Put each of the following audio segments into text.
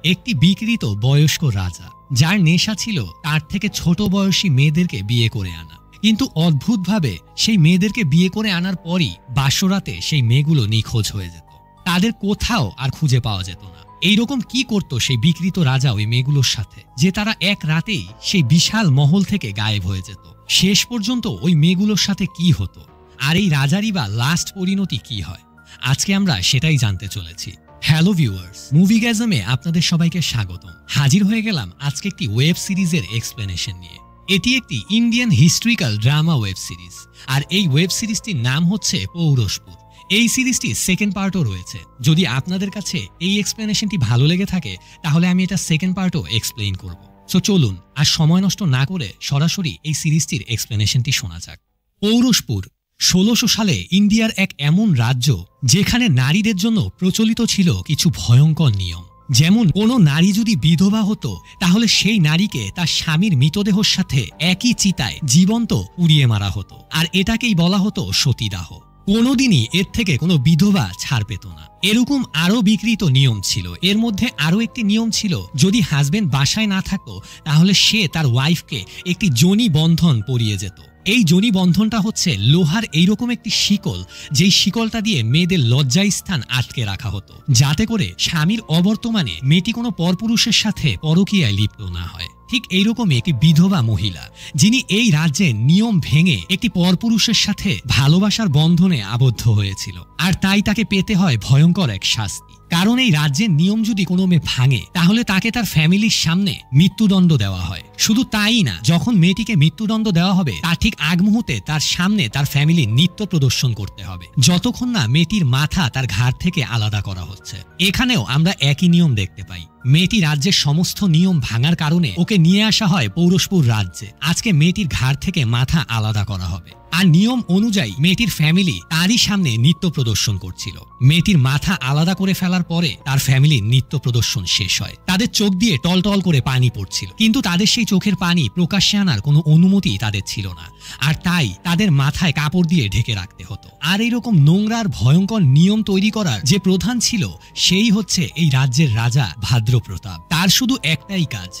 একটি বিকৃত বয়স্ক রাজা, যার নেশা ছিল তার থেকে ছোট বয়সী মেয়েদেরকে বিয়ে করে আনা। কিন্তু অদ্ভুতভাবে সেই মেয়েদেরকে বিয়ে করে আনার পরই বাসরাতে সেই মেয়েগুলো নিখোঁজ হয়ে যেত। তাদের কোথাও আর খুঁজে পাওয়া যেত না। এইরকম কি করতো সেই বিকৃত রাজা ওই মেয়েগুলোর সাথে যে তারা এক রাতেই সেই বিশাল মহল থেকে গায়েব হয়ে যেত? শেষ পর্যন্ত ওই মেয়েগুলোর সাথে কি হতো, আর এই রাজারই বা লাস্ট পরিণতি কি হয়, আজকে আমরা সেটাই জানতে চলেছি। হ্যালো ভিউয়ার্স, মুভিগ্যাজমে আপনাদের সবাইকে স্বাগতম। হাজির হয়ে গেলাম আজকে একটি ওয়েব সিরিজের এক্সপ্লেনেশন নিয়ে। এটি একটি Indian historical drama web series, আর এই ওয়েব সিরিজটির নাম হচ্ছে পৌরসপুর। এই সিরিজটি সেকেন্ড পার্টও রয়েছে। যদি আপনাদের কাছে এই এক্সপ্লেনেশনটি ভালো লেগে থাকে তাহলে আমি এটা সেকেন্ড পার্টও এক্সপ্লেইন করব। সো চলুন আর সময় নষ্ট না করে সরাসরি এই সিরিজটির এক্সপ্লেনেশনটি শোনা যাক। পৌরসপুর ১৬০০ সালে ইন্ডিয়ার এক এমন রাজ্য যেখানে নারীদের জন্য প্রচলিত ছিল কিছু ভয়ঙ্কর নিয়ম। যেমন কোনো নারী যদি বিধবা হতো তাহলে সেই নারীকে তার স্বামীর মৃতদেহের সাথে একই চিতায় জীবন্ত পুড়িয়ে মারা হতো, আর এটাকেই বলা হতো সতীদাহ। কোনোদিনই এর থেকে কোনো বিধবা ছাড় পেত না। এরকম আরো বিকৃত নিয়ম ছিল। এর মধ্যে আরো একটি নিয়ম ছিল, যদি হাজবেন্ড বাসায় না থাকতো তাহলে সে তার ওয়াইফকে একটি যোনি বন্ধন পরিয়ে যেত। এই যোনি বন্ধনটা হচ্ছে লোহার এইরকম একটি শিকল, যেই শিকলটা দিয়ে মেয়েদের লজ্জায় স্থান আটকে রাখা হতো, যাতে করে স্বামীর অবর্তমানে মেয়েটি কোনো পরপুরুষের সাথে পরকীয়ায় লিপ্ত না হয়। ঠিক এইরকমই একটি বিধবা মহিলা, যিনি এই রাজ্যের নিয়ম ভেঙে একটি পরপুরুষের সাথে ভালোবাসার বন্ধনে আবদ্ধ হয়েছিল, আর তাই তাকে পেতে হয় ভয়ঙ্কর এক শাস্তি। কারণ এই রাজ্যের নিয়ম যদি কোনো মেয়ে ভাঙে তাহলে তাকে তার ফ্যামিলির সামনে মৃত্যুদণ্ড দেওয়া হয়। শুধু তাই না, যখন মেয়েটিকে মৃত্যুদণ্ড দেওয়া হবে তার ঠিক আগ মুহূর্তে তার সামনে তার ফ্যামিলি নৃত্য প্রদর্শন করতে হবে, যতক্ষণ না মেয়েটির মাথা তার ঘাড় থেকে আলাদা করা হচ্ছে। এখানেও আমরা একই নিয়ম দেখতে পাই। মেয়েটি রাজ্যের সমস্ত নিয়ম ভাঙার কারণে ওকে নিয়ে আসা হয় পৌরসপুর রাজ্যে। আজকে মেয়েটির ঘাড় থেকে মাথা আলাদা করা হবে, আর নিয়ম অনুযায়ী মেয়েটির ফ্যামিলি তারই সামনে নৃত্য প্রদর্শন করছিল। মেয়েটির মাথা আলাদা করে ফেলার পরে তার ফ্যামিলির নৃত্য প্রদর্শন শেষ হয়। তাদের চোখ দিয়ে টলটল করে পানি পড়ছিল, কিন্তু তাদের সেই চোখের পানি প্রকাশ্যে আনার কোনো অনুমতি তাদের ছিল না, আর তাই তাদের মাথায় কাপড় দিয়ে ঢেকে রাখতে হতো। আর এইরকম নোংরা আর ভয়ঙ্কর নিয়ম তৈরি করার যে প্রধান ছিল সেই হচ্ছে এই রাজ্যের রাজা ভাদ্রপ্রতাপ। তার শুধু একটাই কাজ,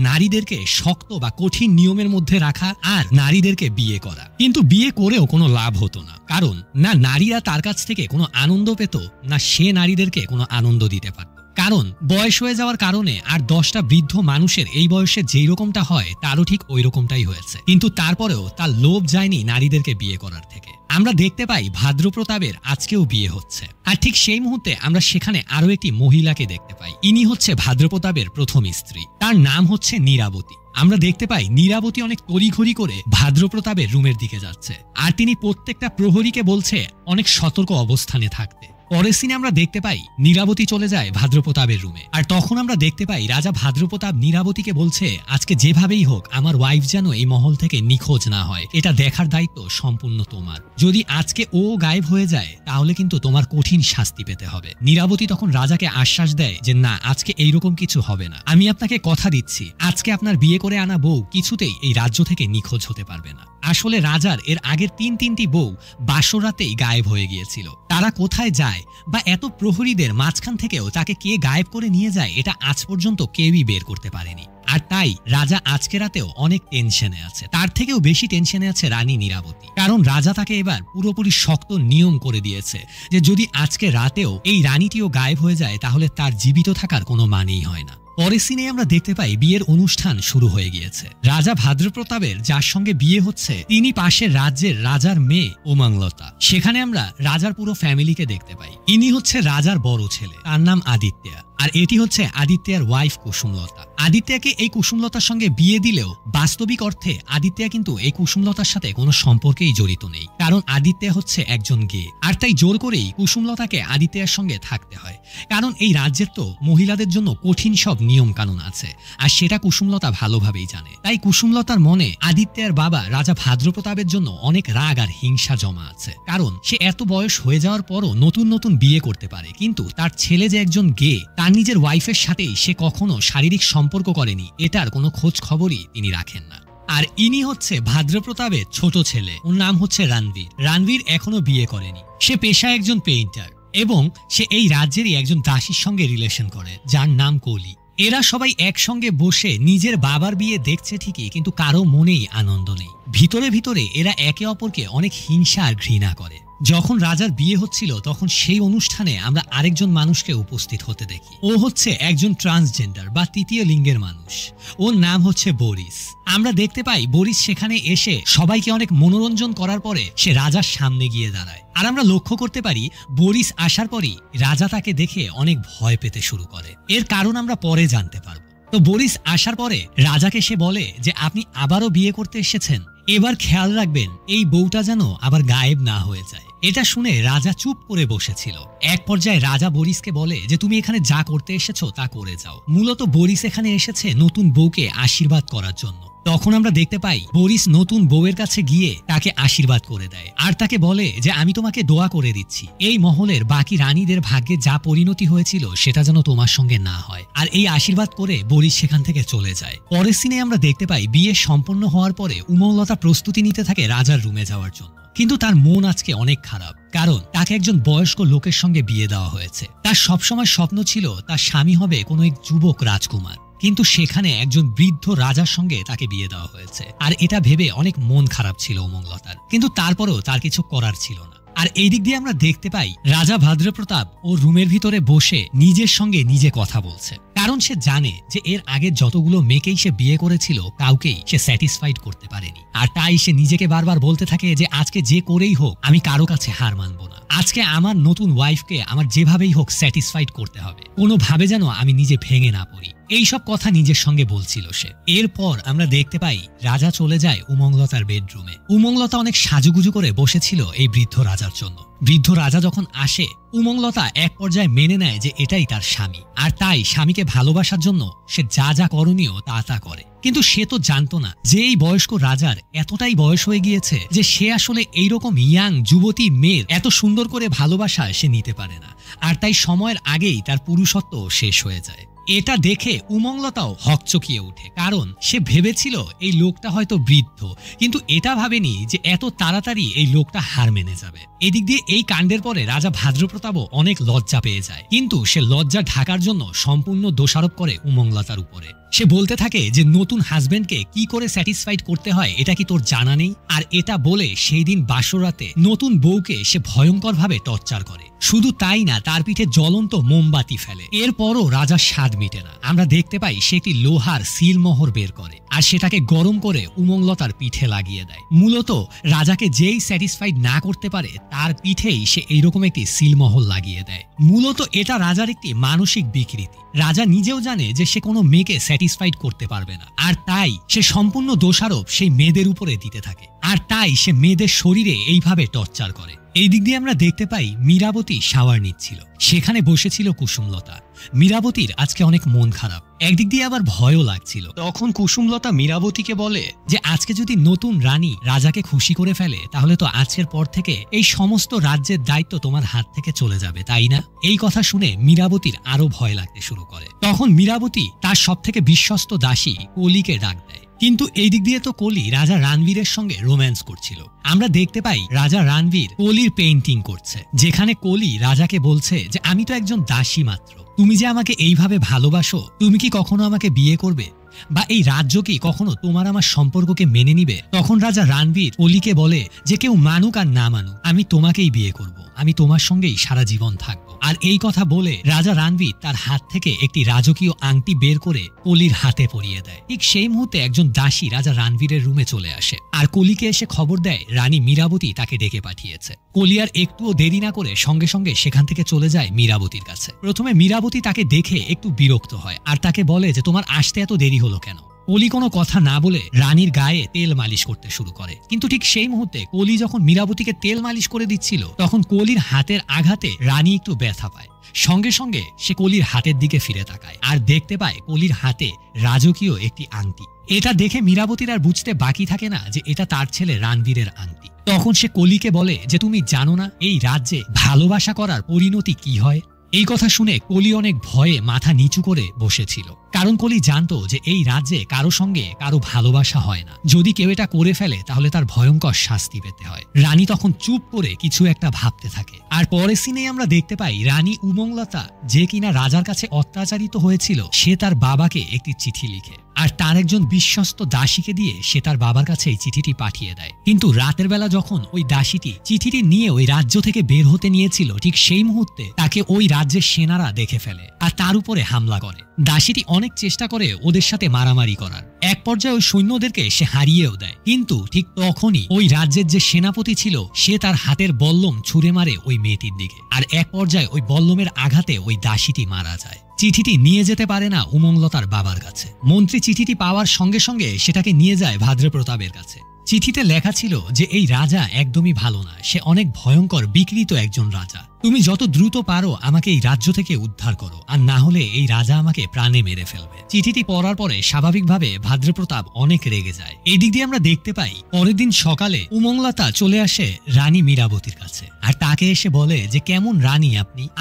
নারীদেরকে শক্ত বা কঠিন নিয়মের মধ্যে রাখা আর নারীদেরকে বিয়ে করা। কিন্তু বিয়ে করেও কোনো লাভ হতো না, কারণ না নারীরা তার কাছ থেকে কোনো আনন্দ পেত, না সে নারীদেরকে কোনো আনন্দ দিতে পারত। কারণ বয়স হয়ে যাওয়ার কারণে আর 10টা বৃদ্ধ মানুষের এই বয়সে যেই রকমটা হয় তারও ঠিক ওই রকমটাই হয়েছে। কিন্তু তারপরেও তার লোভ যায়নি নারীদেরকে বিয়ে করার থেকে। আমরা দেখতে পাই ভাদ্রপ্রতাপের আজকেও বিয়ে হচ্ছে, আর ঠিক সেই মুহূর্তে আমরা সেখানে আরো একটি মহিলাকে দেখতে পাই। ইনি হচ্ছে ভাদ্রপ্রতাপের প্রথম স্ত্রী, তার নাম হচ্ছে নীরাবতী। আমরা দেখতে পাই নীরাবতী অনেক তড়িঘড়ি করে ভাদ্রপ্রতাপের রুমের দিকে যাচ্ছে, আর তিনি প্রত্যেকটা প্রহরীকে বলছে অনেক সতর্ক অবস্থানে থাকতে। পরের সিনে আমরা দেখতে পাই নীরাবতী চলে যায় ভাদ্রপ্রতাপের রুমে, আর তখন আমরা দেখতে পাই রাজা ভাদ্রপ্রতাপ নীরাবতীকে বলছে, আজকে যেভাবেই হোক আমার ওয়াইফ যেন এই মহল থেকে নিখোঁজ না হয়, এটা দেখার দায়িত্ব সম্পূর্ণ তোমার। যদি আজকে ও গায়েব হয়ে যায় তাহলে কিন্তু তোমার কঠিন শাস্তি পেতে হবে। নীরাবতী তখন রাজাকে আশ্বাস দেয় যে না, আজকে এইরকম কিছু হবে না। আমি আপনাকে কথা দিচ্ছি, আজকে আপনার বিয়ে করে আনা বউ কিছুতেই এই রাজ্য থেকে নিখোঁজ হতে পারবে না। আসলে রাজার এর আগের তিনটি বউ বাসরাতেই গায়েব হয়ে গিয়েছিল। তারা কোথায় যায় বা এত প্রহরীদের মাঝখান থেকেও তাকে কে গায়েব করে নিয়ে যায় এটা আজ পর্যন্ত কেউই বের করতে পারেনি। আর তাই রাজা আজকে রাতেও অনেক টেনশনে আছে। তার থেকেও বেশি টেনশনে আছে রানী নীরাবতী, কারণ রাজা তাকে এবার পুরোপুরি শক্ত নিয়ম করে দিয়েছে যে যদি আজকে রাতেও এই রানীটিও গায়েব হয়ে যায় তাহলে তার জীবিত থাকার কোনো মানেই হয় না। পরের সিনে আমরা দেখতে পাই বিয়ের অনুষ্ঠান শুরু হয়ে গিয়েছে। রাজা ভাদ্রপ্রতাপের যার সঙ্গে বিয়ে হচ্ছে তিনি পাশের রাজ্যের রাজার মেয়ে উমাংলতা। সেখানে আমরা রাজার পুরো ফ্যামিলিকে দেখতে পাই। ইনি হচ্ছে রাজার বড় ছেলে, তার নাম আদিত্যা, আর এটি হচ্ছে আদিত্যার ওয়াইফ কুসুমলতা। আদিত্যাকে এই কুসুমলতার সঙ্গে বিয়ে দিলেও বাস্তবিক অর্থে আদিত্যা কিন্তু এই কুসুমলতার সাথে কোনো সম্পর্কেই জড়িত নেই, কারণ আদিত্যা হচ্ছে একজন গে, আর তাই জোর করেই কুসুমলতাকে আদিত্যের সঙ্গে থাকতে হয়। কারণ এই রাজ্যের তো মহিলাদের জন্য কঠিন সব নিয়ম কানুন আছে, আর সেটা কুসুমলতা ভালোভাবেই জানে। তাই কুসুমলতার মনে আদিত্যের বাবা রাজা ভাদ্রপ্রতাপের জন্য অনেক রাগ আর হিংসা জমা আছে, কারণ সে এত বয়স হয়ে যাওয়ার পরও নতুন নতুন বিয়ে করতে পারে, কিন্তু তার ছেলে যে একজন গে, তার নিজের ওয়াইফের সাথেই সে কখনো শারীরিক সম্পর্ক করেনি, এটার কোনো খোঁজ খবরই তিনি রাখেন না। আর ইনি হচ্ছে ভাদ্রপ্রতাপের ছোট ছেলে, ওর নাম হচ্ছে রণবীর। রণবীর এখনো বিয়ে করেনি, সে পেশায় একজন পেইন্টার, এবং সে এই রাজ্যেরই একজন দাসীর সঙ্গে রিলেশন করে যার নাম কলি। এরা সবাই একসঙ্গে বসে নিজের বাবার বিয়ে দেখছে ঠিকই, কিন্তু কারো মনেই আনন্দ নেই। ভিতরে ভিতরে এরা একে অপরকে অনেক হিংসা আর ঘৃণা করে। যখন রাজার বিয়ে হচ্ছিল তখন সেই অনুষ্ঠানে আমরা আরেকজন মানুষকে উপস্থিত হতে দেখি। ও হচ্ছে একজন ট্রান্সজেন্ডার বা তৃতীয় লিঙ্গের মানুষ। ওর নাম হচ্ছে বরিস। আমরা দেখতে পাই বরিস সেখানে এসে সবাইকে অনেক মনোরঞ্জন করার পরে সে রাজার সামনে গিয়ে দাঁড়ায়। আর আমরা লক্ষ্য করতে পারি বরিস আসার পরই রাজা তাকে দেখে অনেক ভয় পেতে শুরু করে। এর কারণ আমরা পরে জানতে পারবো। তো বরিস আসার পরে রাজাকে সে বলে যে আপনি আবারও বিয়ে করতে এসেছেন, এবার খেয়াল রাখবেন এই বউটা যেন আবার গায়েব না হয়ে যায়। এটা শুনে রাজা চুপ করে বসেছিল। এক পর্যায়ে রাজা বরিসকে বলে যে তুমি এখানে যা করতে এসেছো তা করে যাও। মূলত বরিস এখানে এসেছে নতুন বউকে আশীর্বাদ করার জন্য। তখন আমরা দেখতে পাই বরিস নতুন বউয়ের কাছে গিয়ে তাকে আশীর্বাদ করে দেয় আর তাকে বলে যে আমি তোমাকে দোয়া করে দিচ্ছি এই মহলের বাকি রানীদের ভাগ্যে যা পরিণতি হয়েছিল সেটা যেন তোমার সঙ্গে না হয়। আর এই আশীর্বাদ করে বরিস সেখান থেকে চলে যায়। পরের সিনে আমরা দেখতে পাই বিয়ে সম্পন্ন হওয়ার পরে উমলতা প্রস্তুতি নিতে থাকে রাজার রুমে যাওয়ার জন্য। কিন্তু তার মন আজকে অনেক খারাপ, কারণ তাকে একজন বয়স্ক লোকের সঙ্গে বিয়ে দেওয়া হয়েছে। তার সবসময় স্বপ্ন ছিল তার স্বামী হবে কোনো এক যুবক রাজকুমার, কিন্তু সেখানে একজন বৃদ্ধ রাজার সঙ্গে তাকে বিয়ে দেওয়া হয়েছে। আর এটা ভেবে অনেক মন খারাপ ছিল উমংলতার, কিন্তু তারপরেও তার কিছু করার ছিল না। আর এই দিক দিয়ে আমরা দেখতে পাই রাজা ভাদ্রপ্রতাপ ও রুমের ভিতরে বসে নিজের সঙ্গে নিজে কথা বলছে, কারণ সে জানে যে এর আগে যতগুলো মেয়েকেই সে বিয়ে করেছিল কাউকেই সে স্যাটিসফাইড করতে পারেনি। আর তাই সে নিজেকে বারবার বলতে থাকে যে আজকে যে করেই হোক আমি কারো কাছে হার মানবো না। আজকে আমার নতুন ওয়াইফকে আমার যেভাবেই হোক স্যাটিসফাইড করতে হবে, কোনোভাবে যেন আমি নিজে ভেঙে না পড়ি। এইসব কথা নিজের সঙ্গে বলছিল সে। এরপর আমরা দেখতে পাই রাজা চলে যায় উমংলতার বেডরুমে। উমংলতা অনেক সাজুগুজু করে বসেছিল এই বৃদ্ধ রাজার জন্য। বৃদ্ধ রাজা যখন আসে উমংলতা এক পর্যায়ে মেনে নেয় যে এটাই তার স্বামী, আর তাই স্বামীকে ভালোবাসার জন্য সে যা যা করণীয় তা করে। কিন্তু সে তো জানতো না যে এই বয়স্ক রাজার এতটাই বয়স হয়ে গিয়েছে যে সে আসলে এইরকম ইয়াং যুবতী মেয়ের এত সুন্দর করে ভালোবাসা সে নিতে পারে না। আর তাই সময়ের আগেই তার পুরুষত্ব শেষ হয়ে যায়। এটা দেখে উমংলতাও হকচকিয়ে ওঠে, কারণ সে ভেবেছিল এই লোকটা হয়তো বৃদ্ধ, কিন্তু এটা ভাবেনি যে এত তাড়াতাড়ি এই লোকটা হার মেনে যাবে। এদিক দিয়ে এই কাণ্ডের পরে রাজা ভাদ্রপ্রতাপও অনেক লজ্জা পেয়ে যায়, কিন্তু সে লজ্জা ঢাকার জন্য সম্পূর্ণ দোষারোপ করে উমংলতার উপরে। সে বলতে থাকে যে নতুন হাজবেন্ডকে কি করে স্যাটিসফাইড করতে হয় এটা কি তোর জানা নেই? আর এটা বলে সেই দিন বাসরাতে নতুন বউকে সে ভয়ঙ্করভাবে টর্চার করে। শুধু তাই না, তার পিঠে জ্বলন্ত মোমবাতি ফেলে। এরপরও রাজার স্বাদ মিটে না। আমরা দেখতে পাই সে একটি লোহার সিলমোহর বের করে আর সেটাকে গরম করে উমংলতার পিঠে লাগিয়ে দেয়। মূলত রাজাকে যেই স্যাটিসফাইড না করতে পারে তার পিঠেই সে এইরকম একটি সিলমোহর লাগিয়ে দেয়। মূলত এটা রাজার একটি মানসিক বিকৃতি। রাজা নিজেও জানে যে সে কোনো মেয়েকে স্যাটিসফাইড করতে পারবে না, আর তাই সে সম্পূর্ণ দোষারোপ সেই মেয়েদের উপরে দিতে থাকে। আর তাই সে মেয়েদের শরীরে এইভাবে টর্চার করে। এই দিক দিয়ে আমরা দেখতে পাই মীরাবতী শাওয়ার নিচ্ছিল। সেখানে বসেছিল কুসুমলতা। মীরাবতীর আজকে অনেক মন খারাপ, একদিক দিয়ে আবার ভয়ও লাগছিল। তখন কুসুমলতা মীরাবতীকে বলে যে আজকে যদি নতুন রানী রাজাকে খুশি করে ফেলে তাহলে তো আজকের পর থেকে এই সমস্ত রাজ্যের দায়িত্ব তোমার হাত থেকে চলে যাবে, তাই না? এই কথা শুনে মীরাবতীর আরো ভয় লাগতে শুরু করে। তখন মীরাবতী তার সব থেকে বিশ্বস্ত দাসী কলিকে ডাক দেয়। কিন্তু এই দিক দিয়ে তো কলি রাজা রণবীরের সঙ্গে রোম্যান্স করছিল। আমরা দেখতে পাই রাজা রণবীর কলির পেইন্টিং করছে, যেখানে কলি রাজাকে বলছে যে আমি তো একজন দাসী মাত্র, তুমি যে আমাকে এইভাবে ভালোবাসো, তুমি কি কখনো আমাকে বিয়ে করবে? বা এই রাজ্য কি কখনো তোমার আমার সম্পর্ককে মেনে নিবে? তখন রাজা রণবীর কলিকে বলে যে কেউ মানুক আর না মানুক আমি তোমাকেই বিয়ে করব, আমি তোমার সঙ্গেই সারা জীবন থাকবো। আর এই কথা বলে রাজা রণবীর তার হাত থেকে একটি রাজকীয় আংটি বের করে কলির হাতে পরিয়ে দেয়। ঠিক সেই মুহূর্তে একজন দাসী রাজা রণবীরের রুমে চলে আসে আর কলিকে এসে খবর দেয় রানী মীরাবতী তাকে ডেকে পাঠিয়েছে। কলি আর একটুও দেরি না করে সঙ্গে সঙ্গে সেখান থেকে চলে যায় মীরাবতীর কাছে। প্রথমে মীরাবতী তাকে দেখে একটু বিরক্ত হয় আর তাকে বলে যে তোমার আসতে এত দেরি হলো কেন? কলি কোনো কথা না বলে রানীর গায়ে তেল মালিশ করতে শুরু করে। কিন্তু ঠিক সেই মুহূর্তে কলি যখন মীরাবতীকে তেল মালিশ করে দিচ্ছিল তখন কলির হাতের আঘাতে রানী একটু ব্যথা পায়। সঙ্গে সঙ্গে সে কলির হাতের দিকে ফিরে তাকায় আর দেখতে পায় কলির হাতে রাজকীয় একটি আংটি। এটা দেখে মীরাবতীর আর বুঝতে বাকি থাকে না যে এটা তার ছেলে রণবীরের আংটি। তখন সে কলিকে বলে যে তুমি জানো না এই রাজ্যে ভালোবাসা করার পরিণতি কি হয়? এই কথা শুনে কলি অনেক ভয়ে মাথা নিচু করে বসেছিল, কারণ কলি জানতো যে এই রাজ্যে কারো সঙ্গে কারো ভালোবাসা হয় না, যদি কেউ এটা করে ফেলে তাহলে তার ভয়ঙ্কর শাস্তি পেতে হয়। রানী তখন চুপ করে কিছু একটা ভাবতে থাকে। আর পরের সিনে আমরা দেখতে পাই রানী উমংলতা, যে কিনা রাজার কাছে অত্যাচারিত হয়েছিল, সে তার বাবাকে একটি চিঠি লিখে আর তার একজন বিশ্বস্ত দাসীকে দিয়ে সে তার বাবার কাছে এই চিঠিটি পাঠিয়ে দেয়। কিন্তু রাতের বেলা যখন ওই দাসীটি চিঠিটি নিয়ে ওই রাজ্য থেকে বের হতে নিয়েছিল, ঠিক সেই মুহূর্তে তাকে ওই রাজ্যের সেনারা দেখে ফেলে আর তার উপরে হামলা করে। দাসীটি অনেক চেষ্টা করে ওদের সাথে মারামারি করার, এক পর্যায়ে ওই সৈন্যদেরকে সে হারিয়েও দেয়। কিন্তু ঠিক তখনই ওই রাজ্যের যে সেনাপতি ছিল সে তার হাতের বল্লম ছুঁড়ে মারে ওই মেয়েটির দিকে, আর এক পর্যায়ে ওই বল্লমের আঘাতে ওই দাসীটি মারা যায়। চিঠিটি নিয়ে যেতে পারে না উমংলতার বাবার কাছে। মন্ত্রী চিঠিটি পাওয়ার সঙ্গে সঙ্গে সেটাকে নিয়ে যায় ভাদ্রপ্রতাপের কাছে। চিঠিতে লেখা ছিল যে এই রাজা একদমই ভালো না, সে অনেক ভয়ঙ্কর বিকৃত একজন রাজা। তুমি যত দ্রুত পারো আমাকে এই রাজ্য থেকে উদ্ধার করো, আর না হলে এই রাজা আমাকে প্রাণে মেরে ফেলবে। চিঠিটি পড়ার পরে স্বাভাবিকভাবে ভাদ্রপ্রতাপ অনেক রেগে যায়। এই দিক দিয়ে আমরা দেখতে পাই পরের দিন সকালে উমংলতা চলে আসে রানী মীরাবতীর কাছে আর তাকে এসে বলে যে কেমন রানী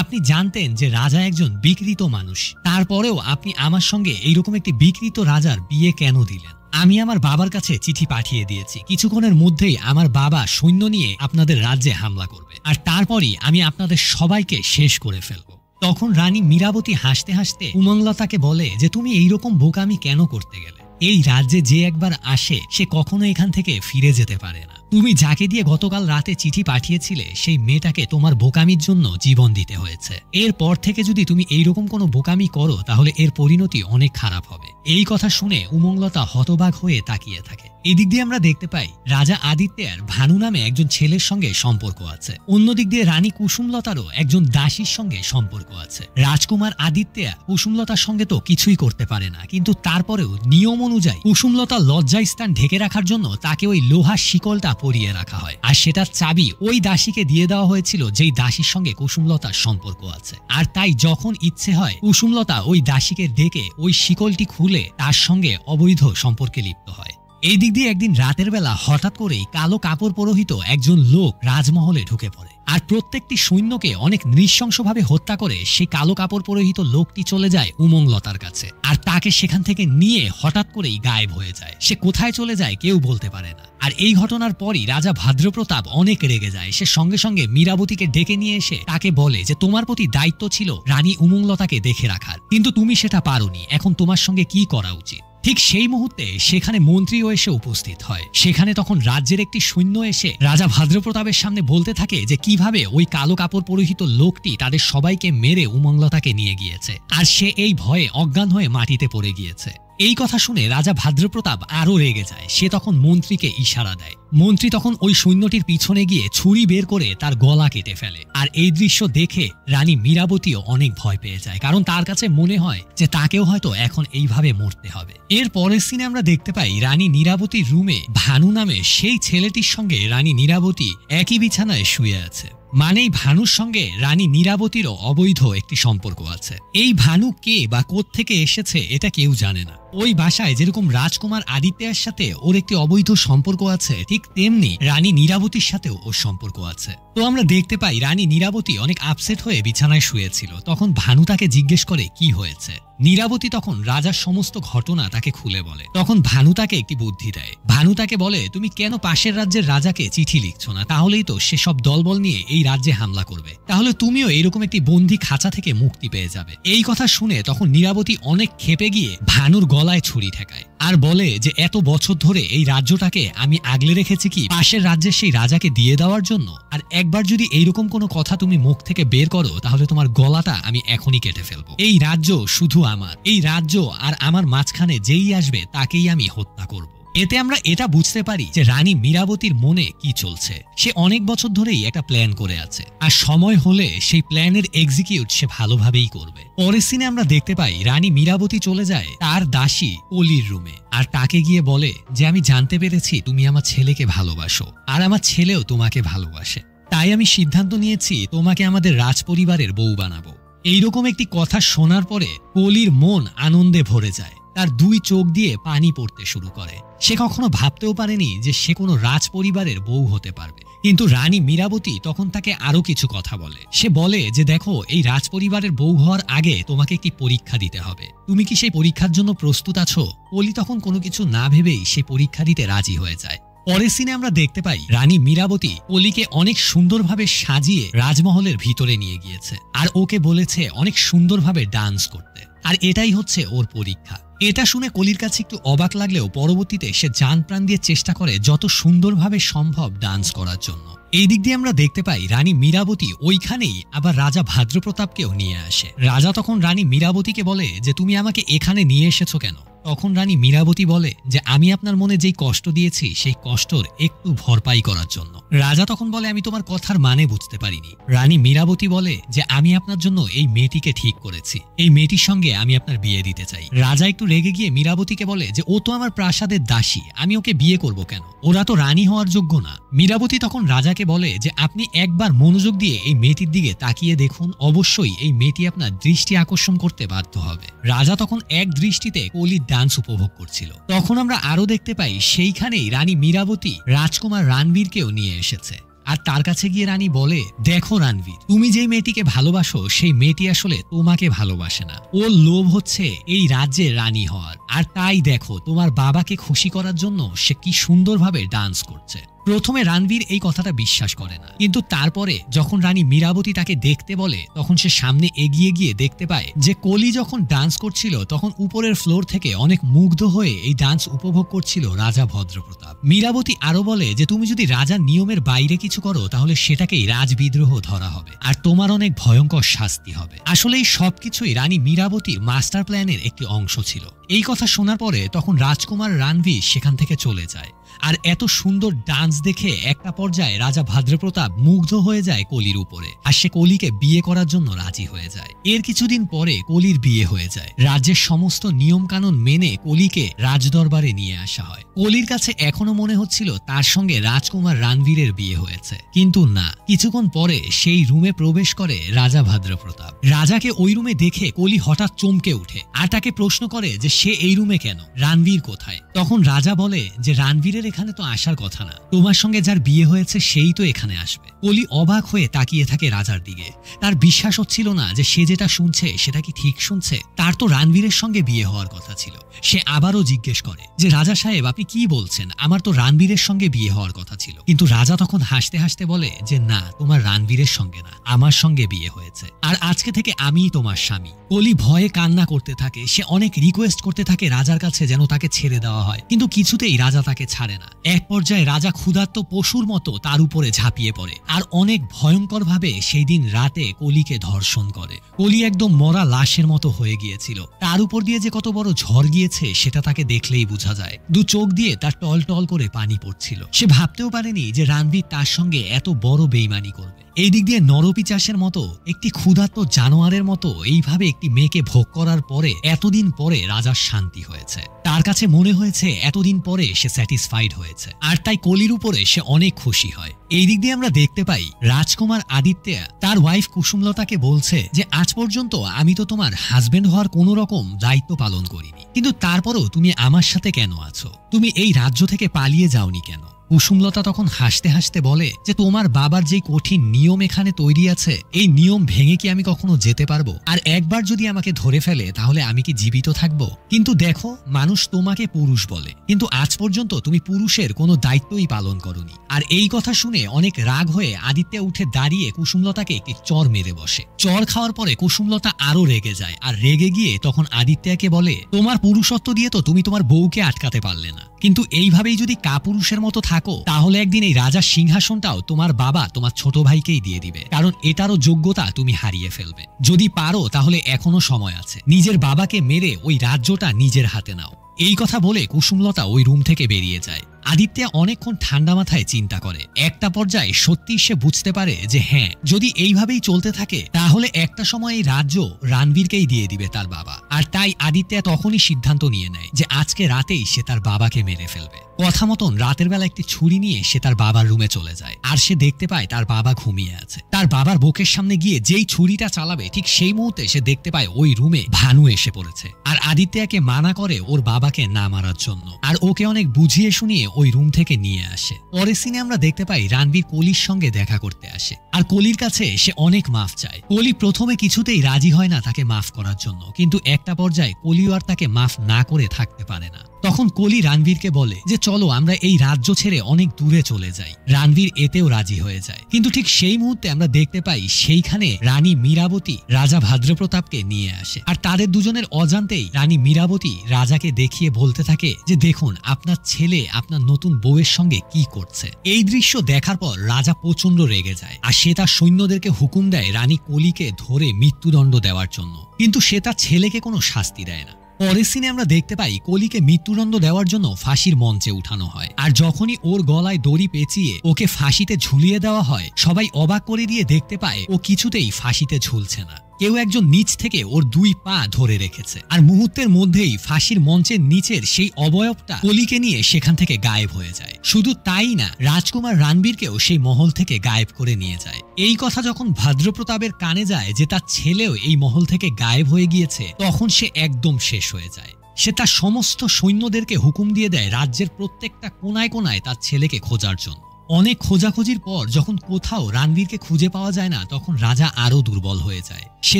আপনি জানতেন যে রাজা একজন বিকৃত মানুষ, তারপরেও আপনি আমার সঙ্গে এইরকম একটি বিকৃত রাজার বিয়ে কেন দিলেন? আমি আমার বাবার কাছে চিঠি পাঠিয়ে দিয়েছি, কিছুক্ষণের মধ্যেই আমার বাবা সৈন্য নিয়ে আপনাদের রাজ্যে হামলা করবে আর তারপরই আমি আপনাদের সবাইকে শেষ করে ফেলব। তখন রানী মীরাবতী হাসতে হাসতে উমংলতাকে বলে যে তুমি এইরকম বোকামি কেন করতে গেলে? এই রাজ্যে যে একবার আসে সে কখনো এখান থেকে ফিরে যেতে পারে না। তুমি যাকে দিয়ে গতকাল রাতে চিঠি পাঠিয়েছিলে সেই মেয়েটাকে তোমার বোকামির জন্য জীবন দিতে হয়েছে। এরপর থেকে যদি তুমি এইরকম কোনো বোকামি করো তাহলে এর পরিণতি অনেক খারাপ হবে। এই কথা শুনে উমংলতা হতবাক হয়ে তাকিয়ে থাকে। এদিক দিয়ে আমরা দেখতে পাই রাজা আদিত্যের ভানু নামে একজন ছেলের সঙ্গে সম্পর্ক আছে। অন্যদিক দিয়ে রানী কুসুমলতারও একজন দাসীর সঙ্গে সম্পর্ক আছে। রাজকুমার আদিত্যা কুসুমলতার সঙ্গে তো কিছুই করতে পারে না, কিন্তু তারপরেও নিয়ম অনুযায়ী কুসুমলতার লজ্জায় স্থান ঢেকে রাখার জন্য তাকে ওই লোহার শিকলটা পরিয়ে রাখা হয়, আর সেটার চাবি ওই দাসীকে দিয়ে দেওয়া হয়েছিল যেই দাসীর সঙ্গে কুসুমলতার সম্পর্ক আছে। আর তাই যখন ইচ্ছে হয় কুসুমলতা ওই দাসীকে ডেকে ওই শিকলটি খুলে তার সঙ্গে অবৈধ সম্পর্কে লিপ্ত হয়। এই দিক দিয়ে একদিন রাতের বেলা হঠাৎ করেই কালো কাপড় পরিহিত একজন লোক রাজমহলে ঢুকে পড়ে আর প্রত্যেকটি সৈন্যকে অনেক নৃশংসভাবে হত্যা করে সেই কালো কাপড় পরিহিত লোকটি চলে যায় উমংলতার কাছে আর তাকে সেখান থেকে নিয়ে হঠাৎ করেই গায়েব হয়ে যায়। সে কোথায় চলে যায় কেউ বলতে পারে না। আর এই ঘটনার পরই রাজা ভাদ্রপ্রতাপ অনেক রেগে যায়। সে সঙ্গে সঙ্গে মীরাবতীকে ডেকে নিয়ে এসে তাকে বলে যে তোমার প্রতি দায়িত্ব ছিল রানী উমংলতাকে দেখে রাখার, কিন্তু তুমি সেটা পারোনি, এখন তোমার সঙ্গে কি করা উচিত? ঠিক সেই মুহূর্তে সেখানে মন্ত্রীও এসে উপস্থিত হয়। সেখানে তখন রাজ্যের একটি সৈন্য এসে রাজা ভাদ্রপ্রতাপের সামনে বলতে থাকে যে কিভাবে ওই কালো কাপড় পরিহিত লোকটি তাদের সবাইকে মেরে উমংলতাকে নিয়ে গিয়েছে আর সে এই ভয়ে অজ্ঞান হয়ে মাটিতে পড়ে গিয়েছে। এই কথা শুনে রাজা ভাদ্রপ্রতাপ আরো রেগে যায়। সে তখন মন্ত্রীকে ইশারা দেয়। মন্ত্রী তখন ওই সৈন্যটির পিছনে গিয়ে ছুরি বের করে তার গলা কেটে ফেলে। আর এই দৃশ্য দেখে রানী মীরাবতীও অনেক ভয় পেয়ে যায়, কারণ তার কাছে মনে হয় যে তাকেও হয়তো এখন এইভাবে মরতে হবে। এর পরের সিনে আমরা দেখতে পাই রানী নীরাবতীর রুমে ভানু নামে সেই ছেলেটির সঙ্গে রানী নীরাবতী একই বিছানায় শুয়ে আছে। মানেই ভানুর সঙ্গে রানী নীরাবতীরও অবৈধ একটি সম্পর্ক আছে। এই ভানু কে বা কোত্থেকে এসেছে এটা কেউ জানে না। ওই বাসায় যেরকম রাজকুমার আদিত্যের সাথে ওর একটি অবৈধ সম্পর্ক আছে, ঠিক তেমনি রানী নীরাবতীর সাথেও ওর সম্পর্ক আছে। তো আমরা দেখতে পাই রানী নীরাবতী অনেক আপসেট হয়ে বিছানায় শুয়েছিল। তখন ভানু তাকে জিজ্ঞেস করে কি হয়েছে। নীরাবতী তখন রাজার সমস্ত ঘটনা তাকে খুলে বলে। তখন ভানু তাকে একটি বুদ্ধি দেয়। ভানু তাকে বলে তুমি কেন পাশের রাজ্যের রাজাকে চিঠি লিখছো না? তাহলেই তো সে সব দলবল নিয়ে এই রাজ্যে হামলা করবে, তাহলে তুমিও এরকম একটি বন্দি খাঁচা থেকে মুক্তি পেয়ে যাবে। এই কথা শুনে তখন নীরাবতী অনেক ক্ষেপে গিয়ে ভানুর গলায় ছুরি ঠেকায় আর বলে যে এত বছর ধরে এই রাজ্যটাকে আমি আগলে রেখেছি কি পাশের রাজ্যের সেই রাজাকে দিয়ে দেওয়ার জন্য? আর একবার যদি এইরকম কোনো কথা তুমি মুখ থেকে বের করো তাহলে তোমার গলাটা আমি এখনই কেটে ফেলবো। এই রাজ্য শুধু আমার, এই রাজ্য আর আমার মাঝখানে যেই আসবে তাকেই আমি হত্যা করব। এতে আমরা এটা বুঝতে পারি যে রানী মীরাবতীর মনে কি চলছে। সে অনেক বছর ধরেই একটা প্ল্যান করে আছে আর সময় হলে সেই প্ল্যানের এক্সিকিউট সে ভালোভাবেই করবে। পরের সিনে আমরা দেখতে পাই রানী মীরাবতী চলে যায় তার দাসী কলির রুমে আর তাকে গিয়ে বলে যে আমি জানতে পেরেছি তুমি আমার ছেলেকে ভালোবাসো আর আমার ছেলেও তোমাকে ভালোবাসে, তাই আমি সিদ্ধান্ত নিয়েছি তোমাকে আমাদের রাজপরিবারের বউ বানাবো। এইরকম একটি কথা শোনার পরে কলির মন আনন্দে ভরে যায়। তার দুই চোখ দিয়ে পানি পড়তে শুরু করে। সে কখনো ভাবতেও পারেনি যে সে কোনো রাজ পরিবারের বউ হতে পারবে, কিন্তু রানী মীরাবতী তখন তাকে আরো কিছু কথা বলে। সে বলে যে দেখো, এই রাজপরিবারের বউ হওয়ার আগে তোমাকে একটি পরীক্ষা দিতে হবে। তুমি কি সেই পরীক্ষার জন্য প্রস্তুত আছো? কলি তখন কোনো কিছু না ভেবেই সেই পরীক্ষা দিতে রাজি হয়ে যায়। পরের সিনে আমরা দেখতে পাই রানী মীরাবতী কলিকে অনেক সুন্দরভাবে সাজিয়ে রাজমহলের ভিতরে নিয়ে গিয়েছে আর ওকে বলেছে অনেক সুন্দরভাবে ডান্স করতে, আর এটাই হচ্ছে ওর পরীক্ষা। এটা শুনে কলির কাছে একটু অবাক লাগলেও পরবর্তীতে সে জান প্রাণ দিয়ে চেষ্টা করে যত সুন্দরভাবে সম্ভব ডান্স করার জন্য। এই দিক দিয়ে আমরা দেখতে পাই রানী মীরাবতী ওইখানেই আবার রাজা ভাদ্রপ্রতাপকেও নিয়ে আসে। রাজা তখন রানী মীরাবতীকে বলে যে তুমি আমাকে এখানে নিয়ে এসেছো কেন? তখন রানী মীরাবতী বলে যে আমি আপনার মনে যেই কষ্ট দিয়েছি সেই কষ্টর একটু ভরপাই করার জন্য। রাজা তখন বলে আমি তোমার কথার মানে বুঝতে পারিনি। রানী মীরাবতী বলে যে আমি আপনার জন্য এই মেয়েটিকে ঠিক করেছি, এই মেয়েটির সঙ্গে আমি আপনার বিয়ে দিতে চাই। রাজা একটু রেগে গিয়ে মীরাবতীকে বলে যে ও তো আমার প্রাসাদের দাসী, আমি ওকে বিয়ে করব কেন? ওরা তো রানী হওয়ার যোগ্য না। মীরাবতী তখন রাজাকে বলে যে আপনি একবার মনোযোগ দিয়ে এই মেয়েটির দিকে তাকিয়ে দেখুন, অবশ্যই এই মেয়েটি আপনার দৃষ্টি আকর্ষণ করতে বাধ্য হবে। রাজা তখন এক দৃষ্টিতে কলির ডান্স উপভোগ করছিল। তখন আমরা আরো দেখতে পাই সেইখানেই রানী মীরাবতী রাজকুমার রণবীরকেও নিয়ে এসেছে। আর তার কাছে গিয়ে রানী বলে দেখো রণবীর, তুমি যেই মেয়েটিকে ভালোবাসো সেই মেয়েটি আসলে তোমাকে ভালোবাসে না। ওর লোভ হচ্ছে এই রাজ্যের রানী হওয়ার, আর তাই দেখো তোমার বাবাকে খুশি করার জন্য সে কি সুন্দরভাবে ডান্স করছে। প্রথমে রণবীর এই কথাটা বিশ্বাস করে না, কিন্তু তারপরে যখন রানী মীরাবতী তাকে দেখতে বলে তখন সে সামনে এগিয়ে গিয়ে দেখতে পায় যে কলি যখন ডান্স করছিল তখন উপরের ফ্লোর থেকে অনেক মুগ্ধ হয়ে এই ডান্স উপভোগ করছিল রাজা ভদ্রপ্রতাপ। মীরাবতী আরো বলে যে তুমি যদি রাজার নিয়মের বাইরে কিছু করো তাহলে সেটাকেই রাজবিদ্রোহ ধরা হবে আর তোমার অনেক ভয়ঙ্কর শাস্তি হবে। আসলে এই সবকিছুই রানী মীরাবতীর মাস্টার প্ল্যানের একটি অংশ ছিল। এই কথা শোনার পরে তখন রাজকুমার রণবীর সেখান থেকে চলে যায়। আর এত সুন্দর ডান্স দেখে একটা পর্যায়ে রাজা ভাদ্রপ্রতাপ মুগ্ধ হয়ে যায় কলির উপরে, আর সে কলিকে বিয়ে করার জন্য রাজি হয়ে যায়। এর কিছুদিন পরে কলির বিয়ে হয়ে যায়। রাজ্যের সমস্ত নিয়ম কানুন মেনে কলিকে রাজদরবারে নিয়ে আসা হয়। কলির কাছে এখনো মনে হচ্ছিল তার সঙ্গে রাজকুমার রণবীরের বিয়ে হয়েছে, কিন্তু না। কিছুক্ষণ পরে সেই রুমে প্রবেশ করে রাজা ভাদ্রপ্রতাপ। রাজাকে ওই রুমে দেখে কলি হঠাৎ চমকে উঠে আর তাকে প্রশ্ন করে যে সে এই রুমে কেন, রণবীর কোথায়? তখন রাজা বলে যে রণবীরের এখানে তো আসার কথা না, তোমার সঙ্গে যার বিয়ে হয়েছে সেই তো এখানে আসবে। কলি অবাক হয়ে তাকিয়ে থাকে রাজার দিকে। তার বিশ্বাস হচ্ছিল না যে সে যেটা শুনছে সেটা কি ঠিক শুনছে। তার তো রণবীরের সঙ্গে বিয়ে হওয়ার কথা ছিল। সে আবারও জিজ্ঞেস করে যে রাজা সাহেব আপনি কি বলছেন, আমার তো রণবীরের সঙ্গে বিয়ে হওয়ার কথা ছিল। কিন্তু রাজা তখন হাসতে হাসতে বলে যে না, তোমার রণবীরের সঙ্গে না, আমার সঙ্গে বিয়ে হয়েছে, আর আজকে থেকে আমিই তোমার স্বামী। কলি ভয়ে কান্না করতে থাকে। সে অনেক রিকোয়েস্ট করতে থাকে রাজার কাছে যেন তাকে ছেড়ে দেওয়া হয়, কিন্তু কিছুতেই রাজা তাকে ছাড়ে না। এক পর্যায়ে রাজা ক্ষুধার্ত পশুর মতো তার উপরে ঝাঁপিয়ে পড়ে আর অনেক ভয়ঙ্কর ভাবে সেই দিন রাতে কলিকে ধর্ষণ করে। কলি একদম মরা লাশের মতো হয়ে গিয়েছিল। তার উপর দিয়ে যে কত বড় ঝড় গিয়েছে সেটা তাকে দেখলেই বোঝা যায়। দু চোখ দিয়ে তার টল টল করে পানি পড়ছিল। সে ভাবতেও পারেনি যে রণবীর তার সঙ্গে এত বড় বেইমানি করবে। এই দিক দিয়ে নরপিচাসের মতো একটি ক্ষুধার্ত জানোয়ারের মতো এইভাবে একটি মেয়েকে ভোগ করার পরে এতদিন পরে রাজার শান্তি হয়েছে। তার কাছে মনে হয়েছে এতদিন পরে সে স্যাটিসফাইড হয়েছে, আর তাই কলির উপরে সে অনেক খুশি হয়। এই দিক দিয়ে আমরা দেখতে পাই রাজকুমার আদিত্য তার ওয়াইফ কুসুমলতাকে বলছে যে আজ পর্যন্ত আমি তো তোমার হাজবেন্ড হওয়ার কোনো রকম দায়িত্ব পালন করিনি, কিন্তু তারপরও তুমি আমার সাথে কেন আছো? তুমি এই রাজ্য থেকে পালিয়ে যাওনি কেন? কুসুমলতা তখন হাসতে হাসতে বলে যে তোমার বাবার যে কঠিন নিয়ম এখানে তৈরি আছে, এই নিয়ম ভেঙে কি আমি কখনো যেতে পারবো? আর একবার যদি আমাকে ধরে ফেলে তাহলে আমি কি জীবিত থাকবো? কিন্তু দেখো, মানুষ তোমাকে পুরুষ বলে, কিন্তু আজ পর্যন্ত তুমি পুরুষের কোনো দায়িত্বই পালন করনি। আর এই কথা শুনে অনেক রাগ হয়ে আদিত্য উঠে দাঁড়িয়ে কুসুমলতাকে একটি চর মেরে বসে। চর খাওয়ার পরে কুসুমলতা আরো রেগে যায়, আর রেগে গিয়ে তখন আদিত্যকে বলে তোমার পুরুষত্ব দিয়ে তো তুমি তোমার বউকে আটকাতে পারলে না, কিন্তু এইভাবেই যদি কাপুরুষের মতো থাকো তাহলে একদিন এই রাজার সিংহাসনটাও তোমার বাবা তোমার ছোট ভাইকেই দিয়ে দিবে, কারণ এটারও যোগ্যতা তুমি হারিয়ে ফেলবে। যদি পারো তাহলে এখনো সময় আছে, নিজের বাবাকে মেরে ওই রাজ্যটা নিজের হাতে নাও। এই কথা বলে কুসুমলতা ওই রুম থেকে বেরিয়ে যায়। আদিত্য অনেকক্ষণ ঠান্ডা মাথায় চিন্তা করে। একটা পর্যায়ে সত্যি সে বুঝতে পারে যে হ্যাঁ, যদি এইভাবেই চলতে থাকে তাহলে একটা সময় এই রাজ্য রণবীরকেই দিয়ে দিবে তার বাবা। আর তাই আদিত্য তখনই সিদ্ধান্ত নিয়ে নেয় যে আজকে রাতেই সে তার বাবাকে মেরে ফেলবে। কথা মতন রাতের বেলা একটি ছুরি নিয়ে সে তার বাবার রুমে চলে যায় আর সে দেখতে পায় তার বাবা ঘুমিয়ে আছে। তার বাবার বুকের সামনে গিয়ে যেই ছুরিটা চালাবে ঠিক সেই মুহূর্তে সে দেখতে পায় ওই রুমে ভানু এসে পড়েছে আর আদিত্যকে মানা করে ওর বাবাকে না মারার জন্য আর ওকে অনেক বুঝিয়ে শুনিয়ে ওই রুম থেকে নিয়ে আসে। পরের সিনে আমরা দেখতে পাই রণবীর কলির সঙ্গে দেখা করতে আসে আর কলির কাছে সে অনেক মাফ চায়। কলি প্রথমে কিছুতেই রাজি হয় না তাকে মাফ করার জন্য, কিন্তু একটা পর্যায়ে কলিও আর তাকে মাফ না করে থাকতে পারে না। তখন কলি রণবীরকে বলে যে চলো আমরা এই রাজ্য ছেড়ে অনেক দূরে চলে যাই। রণবীর এতেও রাজি হয়ে যায়, কিন্তু ঠিক সেই মুহূর্তে আমরা দেখতে পাই সেইখানে রানী মীরাবতী রাজা ভাদ্রপ্রতাপকে নিয়ে আসে আর তাদের দুজনের অজান্তেই রানী মীরাবতী রাজাকে দেখিয়ে বলতে থাকে যে দেখুন আপনার ছেলে আপনার নতুন বউয়ের সঙ্গে কি করছে। এই দৃশ্য দেখার পর রাজা প্রচন্ড রেগে যায় আর সে তার সৈন্যদেরকে হুকুম দেয় রানী কলিকে ধরে মৃত্যুদণ্ড দেওয়ার জন্য, কিন্তু সে তার ছেলেকে কোনো শাস্তি দেয় না। পরের সিনে আমরা দেখতে পাই কলিকে মৃত্যুদণ্ড দেওয়ার জন্য ফাঁসির মঞ্চে উঠানো হয় আর যখনই ওর গলায় দড়ি পেঁচিয়ে ওকে ফাঁসিতে ঝুলিয়ে দেওয়া হয় সবাই অবাক করে দিয়ে দেখতে পায় ও কিছুতেই ফাঁসিতে ঝুলছে না। কেউ একজন নিচ থেকে ওর 2 পা ধরে রেখেছে আর মুহূর্তের মধ্যেই ফাঁসির মঞ্চের নিচের সেই অবয়বটা কলিকে নিয়ে সেখান থেকে গায়েব হয়ে যায়। শুধু তাই না, রাজকুমার রণবীরকেও সেই মহল থেকে গায়েব করে নিয়ে যায়। এই কথা যখন ভাদ্রপ্রতাপের কানে যায় যে তার ছেলেও এই মহল থেকে গায়েব হয়ে গিয়েছে, তখন সে একদম শেষ হয়ে যায়। সে তার সমস্ত সৈন্যদেরকে হুকুম দিয়ে দেয় রাজ্যের প্রত্যেকটা কোনায় কোনায় তার ছেলেকে খোঁজার জন্য। অনেক খোঁজাখুঁজির পর যখন কোথাও রণবীরকে খুঁজে পাওয়া যায় না, তখন রাজা আরো দুর্বল হয়ে যায়। সে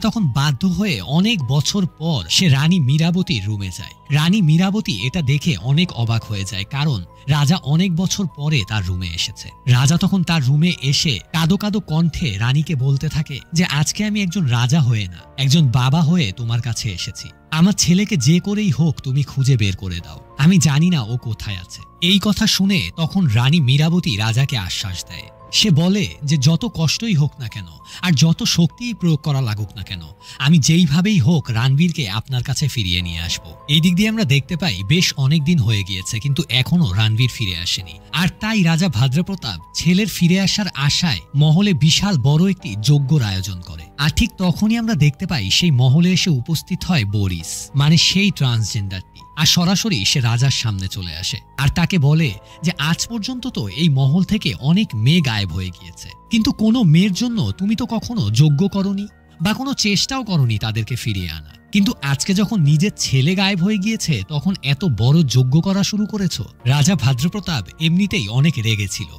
তখন বাধ্য হয়ে অনেক বছর পর সে রানী মীরাবতীর রুমে যায়। রানী মীরাবতী এটা দেখে অনেক অবাক হয়ে যায়, কারণ রাজা অনেক বছর পরে তার রুমে এসেছে। রাজা তখন তার রুমে এসে কাঁদো কাঁদো কণ্ঠে রানীকে বলতে থাকে যে আজকে আমি একজন রাজা হয়ে না, একজন বাবা হয়ে তোমার কাছে এসেছি। আমার ছেলেকে যে করেই হোক তুমি খুঁজে বের করে দাও, আমি জানি না ও কোথায় আছে। এই কথা শুনে তখন রানী মীরাবতী রাজাকে আশ্বাস দেয়। সে বলে যে যত কষ্টই হোক না কেন আর যত শক্তিই প্রয়োগ করা লাগুক না কেন, আমি যেইভাবেই হোক রণবীরকে আপনার কাছে ফিরিয়ে নিয়ে আসব। এই দিক দিয়ে আমরা দেখতে পাই বেশ অনেক দিন হয়ে গিয়েছে, কিন্তু এখনো রণবীর ফিরে আসেনি। আর তাই রাজা ভাদ্রপ্রতাপ ছেলের ফিরে আসার আশায় মহলে বিশাল বড় একটি যজ্ঞর আয়োজন করে। আর ঠিক তখনই আমরা দেখতে পাই সেই মহলে এসে উপস্থিত হয় বরিস, মানে সেই ট্রান্সজেন্ডারটি, আর সরাসরি সে রাজার সামনে চলে আসে আর তাকে বলে যে আজ পর্যন্ত তো এই মহল থেকে অনেক মেয়ে গায়েব হয়ে গিয়েছে, কিন্তু কোনো মেয়ের জন্য তুমি তো কখনো যজ্ঞ করনি বা কোনো চেষ্টাও করনি তাদেরকে ফিরিয়ে আনা, কিন্তু আজকে যখন নিজের ছেলে গায়েব হয়ে গিয়েছে তখন এত বড় যজ্ঞ করা শুরু করেছো। রাজা ভাদ্রপ্রতাপ এমনিতেই অনেক রেগেছিল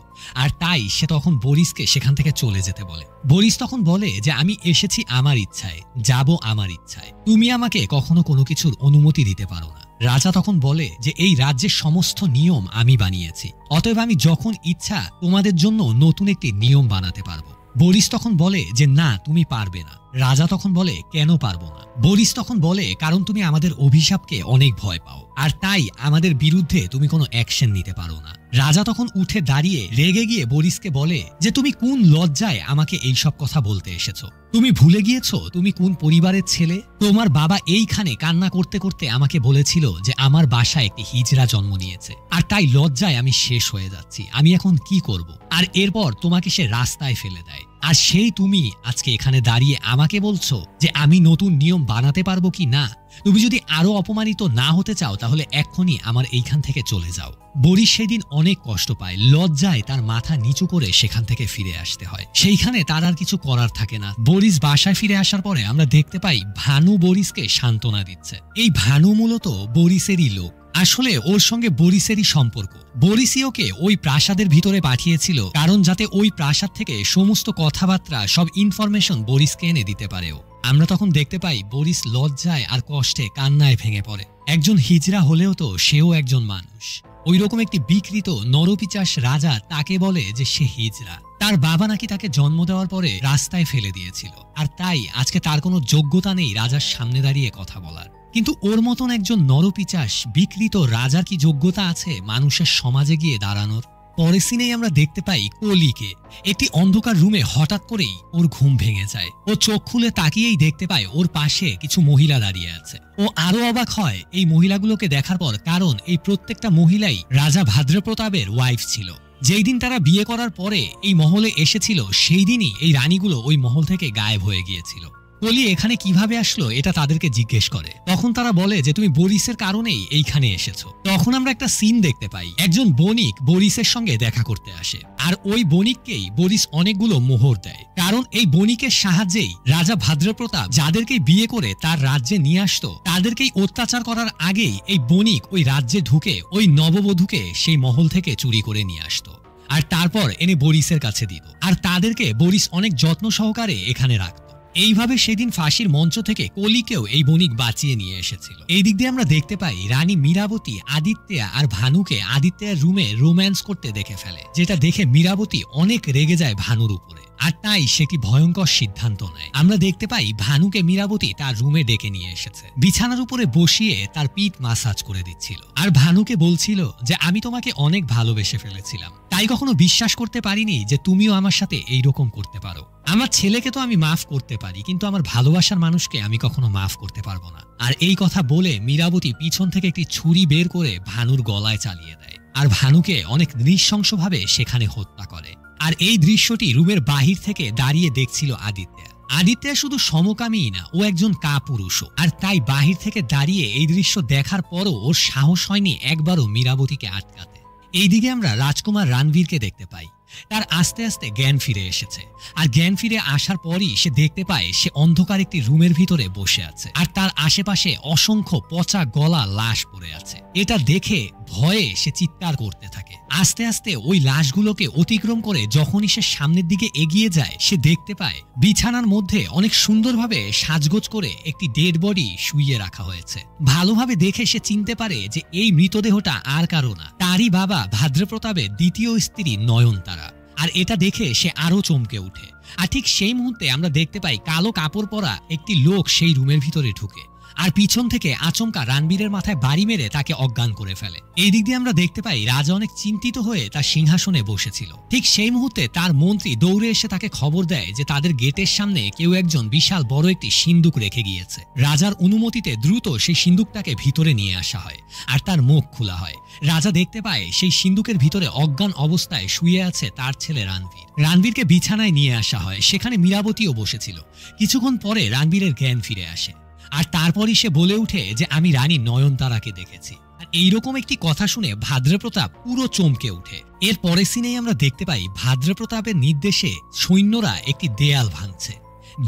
আর তাই সে তখন বরিসকে সেখান থেকে চলে যেতে বলে। বরিস তখন বলে যে আমি এসেছি আমার ইচ্ছায়, যাব আমার ইচ্ছায়, তুমি আমাকে কখনো কোনো কিছুর অনুমতি দিতে পারো না। রাজা তখন বলে যে এই রাজ্যের সমস্ত নিয়ম আমি বানিয়েছি, অতএব আমি যখন ইচ্ছা তোমাদের জন্য নতুন একটি নিয়ম বানাতে পারবো। বরিস তখন বলে যে না তুমি পারবে না। রাজা তখন বলে কেন পারবো না? বরিস তখন বলে কারণ তুমি আমাদের অভিশাপকে অনেক ভয় পাও আর তাই আমাদের বিরুদ্ধে তুমি কোনো অ্যাকশন নিতে পারো না। রাজা তখন উঠে দাঁড়িয়ে রেগে গিয়ে বরিসকে বলে যে তুমি কোন লজ্জায় আমাকে এই সব কথা বলতে এসেছো? তুমি ভুলে গিয়েছো তুমি কোন পরিবারের ছেলে? তোমার বাবা এইখানে কান্না করতে করতে আমাকে বলেছিল যে আমার বাসায় একটি হিজড়া জন্ম নিয়েছে আর তাই লজ্জায় আমি শেষ হয়ে যাচ্ছি, আমি এখন কি করব? আর এরপর তোমাকে সে রাস্তায় ফেলে দেয় আর সেই তুমি আজকে এখানে দাঁড়িয়ে আমাকে বলছো যে আমি নতুন নিয়ম বানাতে পারবো কি না? তুমি যদি আরো অপমানিত না হতে চাও তাহলে এক্ষুনি আমার এইখান থেকে চলে যাও। বরিস সেদিন অনেক কষ্ট পায়, লজ্জায় তার মাথা নিচু করে সেখান থেকে ফিরে আসতে হয়। সেইখানে তার আর কিছু করার থাকে না। বরিস বাসায় ফিরে আসার পরে আমরা দেখতে পাই ভানু বরিসকে সান্ত্বনা দিচ্ছে। এই ভানু মূলত বরিসেরই লোক, আসলে ওর সঙ্গে বরিসেরই সম্পর্ক। বরিসই ওকে ওই প্রাসাদের ভিতরে পাঠিয়েছিল কারণ যাতে ওই প্রাসাদ থেকে সমস্ত কথাবার্তা সব ইনফরমেশন বরিসকে এনে দিতে পারেও। আমরা তখন দেখতে পাই বরিস লজ্জায় আর কষ্টে কান্নায় ভেঙে পড়ে। একজন হিজড়া হলেও তো সেও একজন মানুষ। ওই রকম একটি বিকৃত নরপিচাস রাজা তাকে বলে যে সে হিজড়া। তার বাবা নাকি তাকে জন্ম দেওয়ার পরে রাস্তায় ফেলে দিয়েছিল আর তাই আজকে তার কোনো যোগ্যতা নেই রাজার সামনে দাঁড়িয়ে কথা বলার। কিন্তু ওর মতন একজন নরপিচাস বিকৃত রাজার কি যোগ্যতা আছে মানুষের সমাজে গিয়ে দাঁড়ানোর? পরের সিনেই আমরা দেখতে পাই কলিকে একটি অন্ধকার রুমে হঠাৎ করেই ওর ঘুম ভেঙে যায়। ও চোখ খুলে তাকিয়েই দেখতে পায় ওর পাশে কিছু মহিলা দাঁড়িয়ে আছে। ও আরো অবাক হয় এই মহিলাগুলোকে দেখার পর, কারণ এই প্রত্যেকটা মহিলাই রাজা ভাদ্রপ্রতাপের ওয়াইফ ছিল। যেই দিন তারা বিয়ে করার পরে এই মহলে এসেছিল সেই দিনই এই রানীগুলো ওই মহল থেকে গায়েব হয়ে গিয়েছিল। কলি এখানে কিভাবে আসলো এটা তাদেরকে জিজ্ঞেস করে। তখন তারা বলে যে তুমি বরিসের কারণেই এইখানে এসেছো। তখন আমরা একটা সিন দেখতে পাই, একজন বণিক বরিসের সঙ্গে দেখা করতে আসে, আর ওই বণিককেই বরিস অনেকগুলো মোহর দেয়। কারণ এই বণিকের সাহায্যেই রাজা ভাদ্রপ্রতাপ যাদেরকে বিয়ে করে তার রাজ্যে নিয়ে আসতো তাদেরকেই অত্যাচার করার আগেই এই বণিক ওই রাজ্যে ঢুকে ওই নববধূকে সেই মহল থেকে চুরি করে নিয়ে আসতো আর তারপর এনে বরিসের কাছে দিত, আর তাদেরকে বরিস অনেক যত্ন সহকারে এখানে রাখত। এইভাবে সেদিন ফাঁসির মঞ্চ থেকে কলিকেও এই বণিক বাঁচিয়ে নিয়ে এসেছিল। এই দিক দিয়ে আমরা দেখতে পাই রানী মীরাবতী আদিত্যা আর ভানুকে আদিত্যের রুমে রোম্যান্স করতে দেখে ফেলে, যেটা দেখে মীরাবতী অনেক রেগে যায় ভানুর উপরে, আর তাই সে একটি ভয়ঙ্কর সিদ্ধান্ত নেয়। আমরা দেখতে পাই ভানুকে মীরাবতী তার রুমে ডেকে নিয়ে এসেছে, বিছানার উপরে বসিয়ে তার পিঠ মাসাজ করে দিচ্ছিল, আর ভানুকে বলছিল যে আমি তোমাকে অনেক ভালোবেসে ফেলেছিলাম, তাই কখনো বিশ্বাস করতে পারিনি যে তুমিও আমার সাথে এইরকম করতে পারো। আমার ছেলেকে তো আমি মাফ করতে পারি, কিন্তু আমার ভালোবাসার মানুষকে আমি কখনো মাফ করতে পারবো না। আর এই কথা বলে মীরাবতী পিছন থেকে একটি ছুরি বের করে ভানুর গলায় চালিয়ে দেয়, আর ভানুকে অনেক নৃশংসভাবে সেখানে হত্যা করে। আর এই দৃশ্যটি রুমের বাহির থেকে দাঁড়িয়ে দেখছিল আদিত্যা। আদিত্যা শুধু সমকামীই না, ও একজন কাপুরুষও, আর তাই বাহির থেকে দাঁড়িয়ে এই দৃশ্য দেখার পরও ওর সাহস হয়নি একবারও মীরাবতীকে আটকাতে। এইদিকে আমরা রাজকুমার রণবীরকে দেখতে পাই, তার আস্তে আস্তে জ্ঞান ফিরে এসেছে, আর জ্ঞান ফিরে আসার পরই সে দেখতে পায় সে অন্ধকার একটি রুমের ভিতরে বসে আছে, আর তার আশেপাশে অসংখ্য পচা গলা লাশ পড়ে আছে। এটা দেখে ভয়ে সে চিৎকার করতে থাকে। আস্তে আস্তে ওই লাশগুলোকে অতিক্রম করে যখনই সে সামনের দিকে এগিয়ে যায়, সে দেখতে পায় বিছানার মধ্যে অনেক সুন্দরভাবে সাজগোজ করে একটি ডেড বডি শুইয়ে রাখা হয়েছে। ভালোভাবে দেখে সে চিনতে পারে যে এই মৃতদেহটা আর কারো না, তারই বাবা ভাদ্রপ্রতাপের দ্বিতীয় স্ত্রী নয়নতারা। আর এটা দেখে সে আরো চমকে ওঠে, আর ঠিক সেই মুহূর্তে আমরা দেখতে পাই কালো কাপড় পরা একটি লোক সেই রুমের ভিতরে ঢুকে, আর পিছন থেকে আচমকা রণবীরের মাথায় বাড়ি মেরে তাকে অজ্ঞান করে ফেলে। এই দিক দিয়ে আমরা দেখতে পাই রাজা অনেক চিন্তিত হয়ে তার সিংহাসনে বসেছিল। ঠিক সেই মুহূর্তে তার মন্ত্রী দৌড়ে এসে তাকে খবর দেয় যে তাদের গেটের সামনে কেউ একজন বিশাল বড় একটি সিন্দুক রেখে গিয়েছে। রাজার অনুমতিতে দ্রুত সেই সিন্দুকটাকে ভিতরে নিয়ে আসা হয়, আর তার মুখ খোলা হয়। রাজা দেখতে পায় সেই সিন্দুকের ভিতরে অজ্ঞান অবস্থায় শুয়ে আছে তার ছেলে রণবীর। রণবীরকে বিছানায় নিয়ে আসা হয়, সেখানে মীরাবতীও বসেছিল। কিছুক্ষণ পরে রণবীরের জ্ঞান ফিরে আসে, আর তারপরই সে বলে উঠে যে আমি রানী নয়নতারাকে দেখেছি। আর এইরকম একটি কথা শুনে ভাদ্রপ্রতাপ পুরো চমকে উঠে। এর পরের সিনেই আমরা দেখতে পাই ভাদ্রপ্রতাপের নির্দেশে সৈন্যরা একটি দেয়াল ভাঙছে।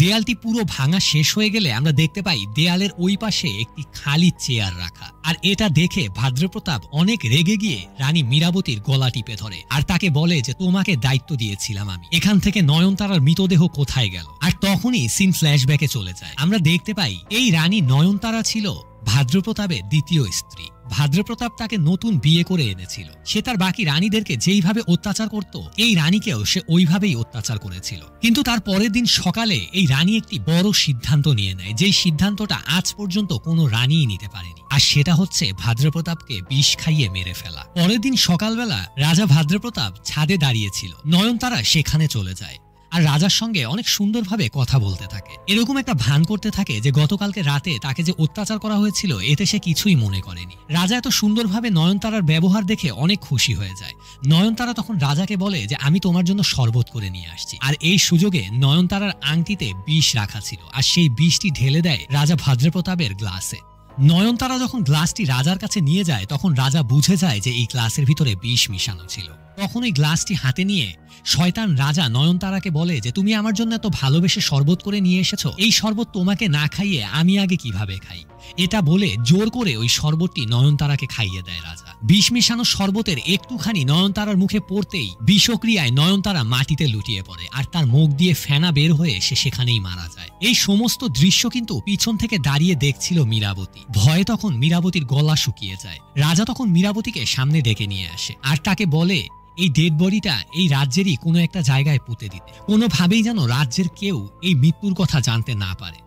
দেয়ালটি পুরো ভাঙা শেষ হয়ে গেলে আমরা দেখতে পাই দেয়ালের ওই পাশে একটি খালি চেয়ার রাখা, আর এটা দেখে ভাদ্রপ্রতাপ অনেক রেগে গিয়ে রানী মীরাবতীর গলা টিপে ধরে, আর তাকে বলে যে তোমাকে দায়িত্ব দিয়েছিলাম আমি, এখান থেকে নয়নতারার মৃতদেহ কোথায় গেল। আর তখনই সিন ফ্ল্যাশব্যাকে চলে যায়। আমরা দেখতে পাই এই রানী নয়নতারা ছিল ভাদ্রপ্রতাপের দ্বিতীয় স্ত্রী। ভাদ্রপ্রতাপ তাকে নতুন বিয়ে করে এনেছিল। সে তার বাকি রানীদেরকে যেইভাবে অত্যাচার করত, এই রানীকেও সে ওইভাবেই অত্যাচার করেছিল। কিন্তু তার পরের দিন সকালে এই রানী একটি বড় সিদ্ধান্ত নিয়ে নেয়, যেই সিদ্ধান্তটা আজ পর্যন্ত কোনো রানীই নিতে পারেনি, আর সেটা হচ্ছে ভাদ্রপ্রতাপকে বিষ খাইয়ে মেরে ফেলা। পরের দিন সকালবেলা রাজা ভাদ্রপ্রতাপ ছাদে দাঁড়িয়েছিল, নয়নতারা সেখানে চলে যায়, আর রাজার সঙ্গে অনেক সুন্দরভাবে কথা বলতে থাকে। এরকম একটা ভান করতে থাকে যে গতকালকে রাতে তাকে যে অত্যাচার করা হয়েছিল এতে সে কিছুই মনে করেনি। রাজা এত সুন্দরভাবে নয়নতারার ব্যবহার দেখে অনেক খুশি হয়ে যায়। নয়নতারা তখন রাজাকে বলে যে আমি তোমার জন্য শরবত করে নিয়ে আসছি, আর এই সুযোগে নয়নতারার আংটিতে বিষ রাখা ছিল, আর সেই বিষটি ঢেলে দেয় রাজা ভাদ্রপ্রতাপের গ্লাসে। নয়নতারা যখন গ্লাসটি রাজার কাছে নিয়ে যায় তখন রাজা বুঝে যায় যে এই গ্লাসের ভিতরে বিষ মিশানো ছিল। তখন ওই গ্লাসটি হাতে নিয়ে শয়তান রাজা নয়নতারাকে বলে যে তুমি আমার জন্য এত ভালোবেসে শরবত করে নিয়ে এসেছো, এই শরবত তোমাকে না খাইয়ে আমি আগে কিভাবে খাই। এটা বলে জোর করে ওই শরবতটি নয়নতারাকে খাইয়ে দেয় রাজা। বিষ মিশানো শরবতের একটুখানি নয়নতারার মুখে পড়তেই বিষক্রিয়ায় নয়নতারা মাটিতে লুটিয়ে পড়ে, আর তার মুখ দিয়ে ফেনা বের হয়ে সে সেখানেই মারা যায়। এই সমস্ত দৃশ্য কিন্তু পিছন থেকে দাঁড়িয়ে দেখছিল মীরাবতী। ভয়ে তখন মীরাবতীর গলা শুকিয়ে যায়। রাজা তখন মীরাবতীকে সামনে ডেকে নিয়ে আসে, আর তাকে বলে এই ডেড বডিটা এই রাজ্যেরই কোনো একটা জায়গায় পুঁতে দিতে, কোনোভাবেই যেন রাজ্যের কেউ এই মৃত্যুর কথা জানতে না পারে।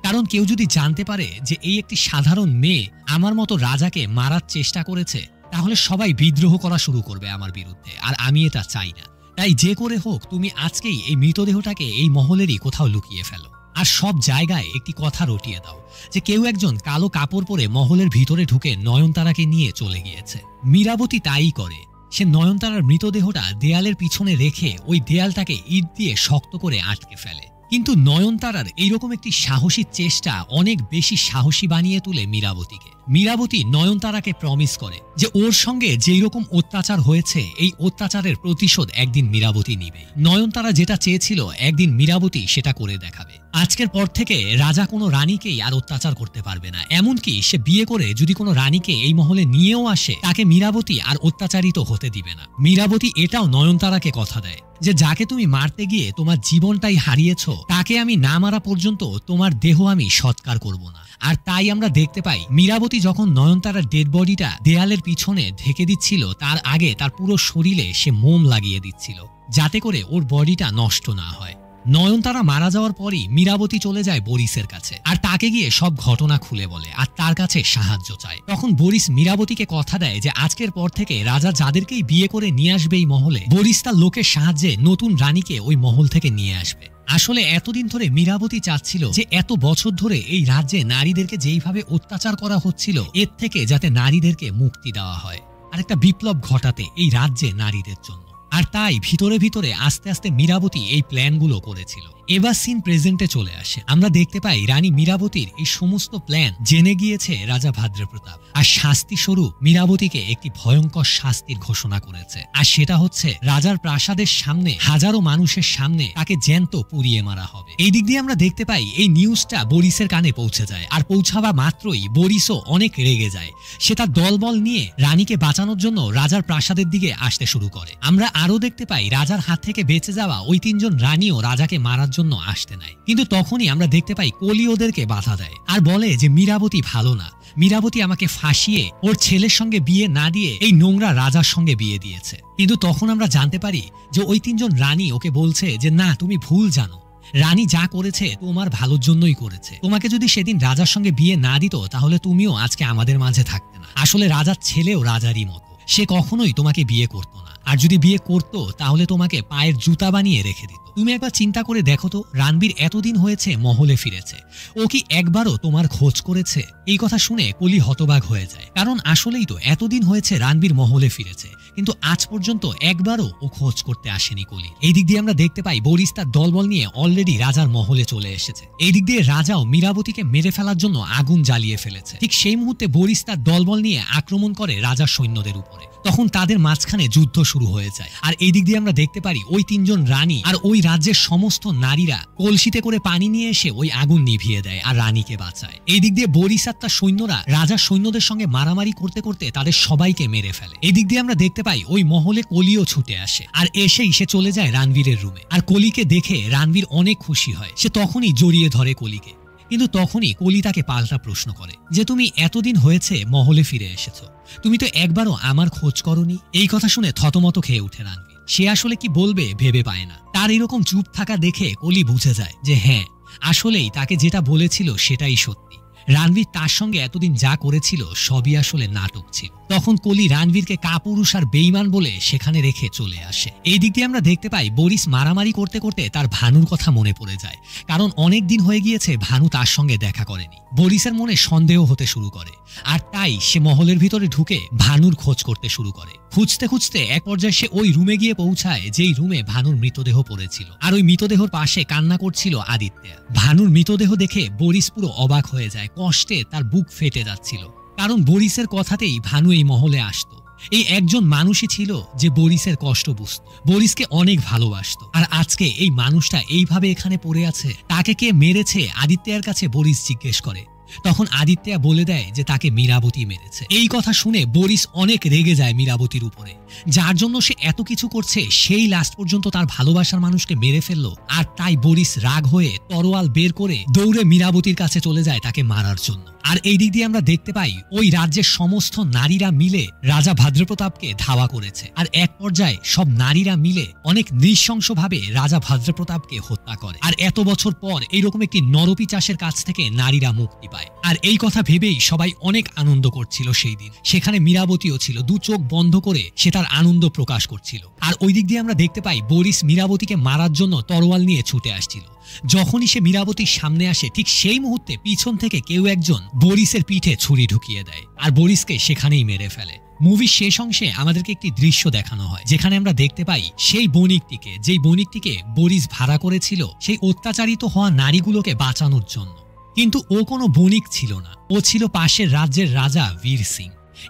কারণ কেউ যদি জানতে পারে যে এই একটি সাধারণ মেয়ে আমার মতো রাজাকে মারার চেষ্টা করেছে, তাহলে সবাই বিদ্রোহ করা শুরু করবে আমার বিরুদ্ধে, আর আমি এটা চাই না। তাই যে করে হোক তুমি আজকেই এই মৃতদেহটাকে এই মহলেরই কোথাও লুকিয়ে ফেলো, আর সব জায়গায় একটি কথা রটিয়ে দাও যে কেউ একজন কালো কাপড় পরে মহলের ভিতরে ঢুকে নয়নতারাকে নিয়ে চলে গিয়েছে। মীরাবতী তাই করে। সে নয়নতারার মৃতদেহটা দেয়ালের পিছনে রেখে ওই দেয়ালটাকে ইট দিয়ে শক্ত করে আটকে ফেলে। কিন্তু নয়নতারার এইরকম একটি সাহসী চেষ্টা অনেক বেশি সাহসী বানিয়ে তুলে মীরাবতীকে। মীরাবতী নয়নতারাকে প্রমিস করে যে ওর সঙ্গে যেই রকম অত্যাচার হয়েছে এই অত্যাচারের প্রতিশোধ একদিন মীরাবতী নিবে। নয়নতারা যেটা চেয়েছিল একদিন মীরাবতী সেটা করে দেখাবে। আজকের পর থেকে রাজা কোনো রানীকেই আর অত্যাচার করতে পারবে না, এমনকি সে বিয়ে করে যদি কোনো রানীকে এই মহলে নিয়েও আসে তাকে মীরাবতী আর অত্যাচারিত হতে দিবে না। মীরাবতী এটাও নয়নতারাকে কথা দেয় যে যাকে তুমি মারতে গিয়ে তোমার জীবনটাই হারিয়েছ তাকে আমি না মারা পর্যন্ত তোমার দেহ আমি সৎকার করব না। আর তাই আমরা দেখতে পাই মীরাবতী যখন নয়নতারার ডেড বডিটা দেয়ালের পিছনে ঢেকে দিচ্ছিল তার আগে তার পুরো শরীরে সে মোম লাগিয়ে দিচ্ছিল যাতে করে ওর বডিটা নষ্ট না হয়। নয়নতারা মারা যাওয়ার পরই মীরাবতী চলে যায় বরিসের কাছে আর তাকে গিয়ে সব ঘটনা খুলে বলে আর তার কাছে সাহায্য চায়। তখন বরিস মীরাবতীকে কথা দেয় যে আজকের পর থেকে রাজা যাদেরকেই বিয়ে করে নিয়ে আসবে এই মহলে বরিস তার লোকের সাহায্যে নতুন রানীকে ওই মহল থেকে নিয়ে আসবে। আসলে এতদিন ধরে মীরাবতী চাচ্ছিল যে এত বছর ধরে এই রাজ্যে নারীদেরকে যেইভাবে অত্যাচার করা হচ্ছিল এর থেকে যাতে নারীদেরকে মুক্তি দেওয়া হয় আর একটা বিপ্লব ঘটাতে এই রাজ্যে নারীদের জন্য। আর তাই ভিতরে ভিতরে আস্তে আস্তে মীরাবতী এই প্ল্যানগুলো করেছিল। এবার সিন প্রেজেন্টে চলে আসে, আমরা দেখতে পাই রানী মীরাবতীর এই সমস্ত প্ল্যান জেনে গিয়েছে রাজা ভাদ্রপ্রতাপ আর শাস্তি স্বরূপ মীরাবতীকে একটি ভয়ঙ্কর শাস্তির ঘোষণা করেছে। আর সেটা হচ্ছে রাজার প্রাসাদের সামনে হাজারো মানুষের সামনে তাকে জ্যান্ত পুড়িয়ে মারা হবে। এই দিক দিয়ে আমরা দেখতে পাই এই নিউজটা বরিসের কানে পৌঁছে যায় আর পৌঁছাবা মাত্রই বরিসও অনেক রেগে যায়। সে তার দলবল নিয়ে রানীকে বাঁচানোর জন্য রাজার প্রাসাদের দিকে আসতে শুরু করে। আমরা আরো দেখতে পাই রাজার হাত থেকে বেঁচে যাওয়া ওই তিনজন রানীও রাজাকে মারার জন্য আসতে নাই, কিন্তু তখনই আমরা দেখতে পাই কলি ওদেরকে বাধা দেয় আর বলে যে মীরাবতী ভালো না, মীরাবতী আমাকে ফাঁসিয়ে ওর ছেলের সঙ্গে বিয়ে না দিয়ে এই নোংরা রাজার সঙ্গে বিয়ে দিয়েছে। কিন্তু তখন আমরা জানতে পারি যে ওই তিনজন রানী ওকে বলছে যে না তুমি ভুল জানো, রানী যা করেছে তোমার ভালোর জন্যই করেছে, তোমাকে যদি সেদিন রাজার সঙ্গে বিয়ে না দিত তাহলে তুমিও আজকে আমাদের মাঝে থাকতে না। আসলে রাজার ছেলেও রাজারই মতো, সে কখনোই তোমাকে বিয়ে করতো না, আর যদি বিয়ে করতো তাহলে তোমাকে পায়ের জুতা বানিয়ে রেখে দিত। তুমি একবার চিন্তা করে দেখো তো, রণবীর এতদিন হয়েছে মহলে ফিরেছে, ও কি একবারও তোমার খোঁজ করেছে? এই কথা শুনে কলি হতবাক হয়ে যায়, কারণ আসলেই তো এতদিন হয়েছে রণবীর মহলে ফিরেছে কিন্তু আজ পর্যন্ত একবারও ও খোঁজ করতে আসেনি কলি। এই দিক দিয়ে আমরা দেখতে পাই বরিস তার দলবল নিয়ে অলরেডি রাজার মহলে চলে এসেছে। এই দিক দিয়ে রাজাও মীরাবতীকে মেরে ফেলার জন্য আগুন জ্বালিয়ে ফেলেছে। ঠিক সেই মুহূর্তে বরিস তার দলবল নিয়ে আক্রমণ করে রাজার সৈন্যদের উপরে। তখন তাদের মাঝখানে যুদ্ধ শুরু হয়ে যায়। আর এই দিক দিয়ে আমরা দেখতে পারি ওই তিনজন রানী আর ওই রাজ্যের সমস্ত নারীরা কলসিতে করে পানি নিয়ে এসে ওই আগুন নিভিয়ে দেয় আর রানীকে বাঁচায়। এই দিক দিয়ে বরিস আর তার সৈন্যরা রাজার সৈন্যদের সঙ্গে মারামারি করতে করতে তাদের সবাইকে মেরে ফেলে। এই দিক দিয়ে আমরা দেখতে পাই ওই মহলে কলিও ছুটে আসে আর এসেই সে চলে যায় রণবীরের রুমে। আর কলিকে দেখে রণবীর অনেক খুশি হয়, সে তখনই জড়িয়ে ধরে কলিকে। কিন্তু তখনই কলি তাকে পাল্টা প্রশ্ন করে যে তুমি এতদিন হয়েছে মহলে ফিরে এসেছো, তুমি তো একবারও আমার খোঁজ করনি। এই কথা শুনে থতমত খেয়ে উঠে রণবীর। সে আসলে কি বলবে ভেবে পায় না। তার এরকম চুপ থাকা দেখে কলি বুঝে যায় যে হ্যাঁ আসলেই তাকে যেটা বলেছিল সেটাই সত্যি। রণবীর তার সঙ্গে এতদিন যা করেছিল সবই আসলে নাটক ছিল। তখন কলি রণবীরকে কাপুরুষ আর বেঈমান বলে সেখানে রেখে চলে আসে। এই দিক দিয়ে আমরা দেখতে পাই বরিস মারামারি করতে করতে তার ভানুর কথা মনে পড়ে যায়, কারণ অনেক দিন হয়ে গিয়েছে ভানু তার সঙ্গে দেখা করেনি। বরিসের মনে সন্দেহ হতে শুরু করে আর তাই সে মহলের ভিতরে ঢুকে ভানুর খোঁজ করতে শুরু করে। খুঁজতে খুঁজতে এক পর্যায়ে সে ওই রুমে গিয়ে পৌঁছায় যেই রুমে ভানুর মৃতদেহ পড়েছিল, আর ওই মৃতদেহর পাশে কান্না করছিল আদিত্যা। ভানুর মৃতদেহ দেখে বরিস পুরো অবাক হয়ে যায়, কষ্টে তার বুক ফেটে যাচ্ছিল, কারণ বরিসের কথাতেই ভানু এই মহলে আসতো। এই একজন মানুষই ছিল যে বরিসের কষ্ট বুঝত, বরিসকে অনেক ভালোবাসতো। আর আজকে এই মানুষটা এইভাবে এখানে পড়ে আছে, তাকে কে মেরেছে আদিত্যের কাছে বরিস জিজ্ঞেস করে। তখন আদিত্যা বলে দেয় যে তাকে মীরাবতী মেরেছে। এই কথা শুনে বরিস অনেক রেগে যায় মীরাবতীর উপরে, যার জন্য সে এত কিছু করছে সেই লাস্ট পর্যন্ত তার ভালোবাসার মানুষকে মেরে ফেললো। আর তাই বরিস রাগ হয়ে তরোয়াল বের করে দৌড়ে মীরাবতীর কাছে চলে যায় তাকে মারার জন্য। আর এই দিক দিয়ে আমরা দেখতে পাই ওই রাজ্যের সমস্ত নারীরা মিলে রাজা ভাদ্রপ্রতাপকে ধাওয়া করেছে। আর এক পর্যায়ে সব নারীরা মিলে অনেক নৃশংসভাবে রাজা ভাদ্রপ্রতাপকে হত্যা করে। আর এত বছর পর এইরকম একটি নরপিচাসের কাছ থেকে নারীরা মুক্তি পায়। আর এই কথা ভেবেই সবাই অনেক আনন্দ করছিল সেই দিন। সেখানে মীরাবতীও ছিল, দু চোখ বন্ধ করে সে তার আনন্দ প্রকাশ করছিল। আর ওই দিক দিয়ে আমরা দেখতে পাই বরিস মীরাবতীকে মারার জন্য তরোয়াল নিয়ে ছুটে আসছিল। যখনই সে মীরাবতীর সামনে আসে ঠিক সেই মুহূর্তে পিছন থেকে কেউ একজন বরিসের পিঠে ছুরি ঢুকিয়ে দেয় আর বরিসকে সেখানেই মেরে ফেলে। মুভির শেষ অংশে আমাদেরকে একটি দৃশ্য দেখানো হয়, যেখানে আমরা দেখতে পাই সেই বণিকটিকে, যেই বণিকটিকে বরিস ভাড়া করেছিল সেই অত্যাচারিত হওয়া নারীগুলোকে বাঁচানোর জন্য। কিন্তু ও কোনো বণিক ছিল না, ও ছিল পাশের রাজ্যের রাজা বীর সিং।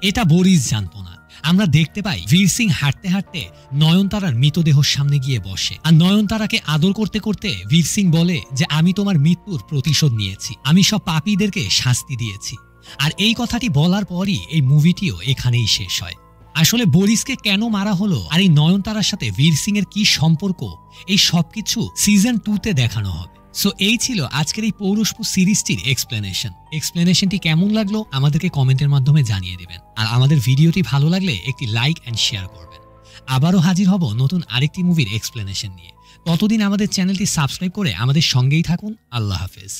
এটা বরিস জানতো না। আমরা দেখতে পাই বীর সিং হাঁটতে হাঁটতে নয়নতারার মৃতদেহর সামনে গিয়ে বসে, আর নয়নতারাকে আদর করতে করতে বীর সিং বলে যে আমি তোমার মৃত্যুর প্রতিশোধ নিয়েছি, আমি সব পাপীদেরকে শাস্তি দিয়েছি। আর এই কথাটি বলার পরই এই মুভিটিও এখানেই শেষ হয়। আসলে বরিসকে কেন মারা হলো আর এই নয়নতারার সাথে বীর সিং এর কি সম্পর্ক, এই সবকিছু সিজন 2-তে দেখানো হবে। সো এই ছিল আজকের এই পৌরষ্প সিরিজটির এক্সপ্লেনেশনটি কেমন লাগলো আমাদেরকে কমেন্টের মাধ্যমে জানিয়ে দিবেন। আর আমাদের ভিডিওটি ভালো লাগলে একটি লাইক অ্যান্ড শেয়ার করবেন। আবারও হাজির হব নতুন আরেকটি মুভির এক্সপ্লেনেশন নিয়ে। ততদিন আমাদের চ্যানেলটি সাবস্ক্রাইব করে আমাদের সঙ্গেই থাকুন। আল্লাহ হাফেজ।